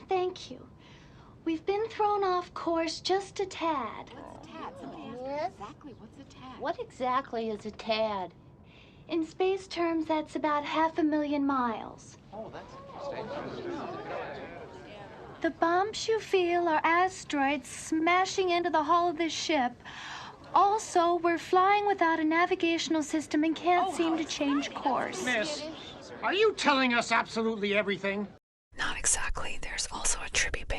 Thank you. We've been thrown off course just a tad. What's a tad? Somebody asked me exactly what's a tad. What exactly is a tad? In space terms, that's about 500,000 miles. Oh, that's interesting. The bumps you feel are asteroids smashing into the hull of this ship. Also, we're flying without a navigational system and can't seem to change course. Miss, are you telling us absolutely everything? Not exactly. There's also a trippy bit